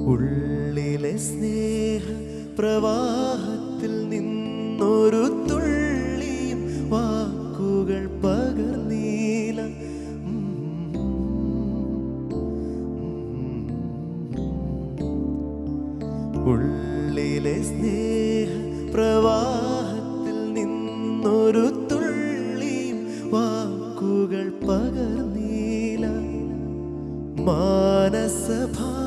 ഉള്ളിലെ സ്നേഹ പ്രവാഹത്തിൽ നിന്നൊരു തുള്ളിയും വാക്കുകൾ പകർന്നീല. ഉള്ളിലെ സ്നേഹ പ്രവാഹത്തിൽ നിന്നൊരു തുള്ളിയും വാക്കുകൾ പകർന്നീല. മാനസഭാ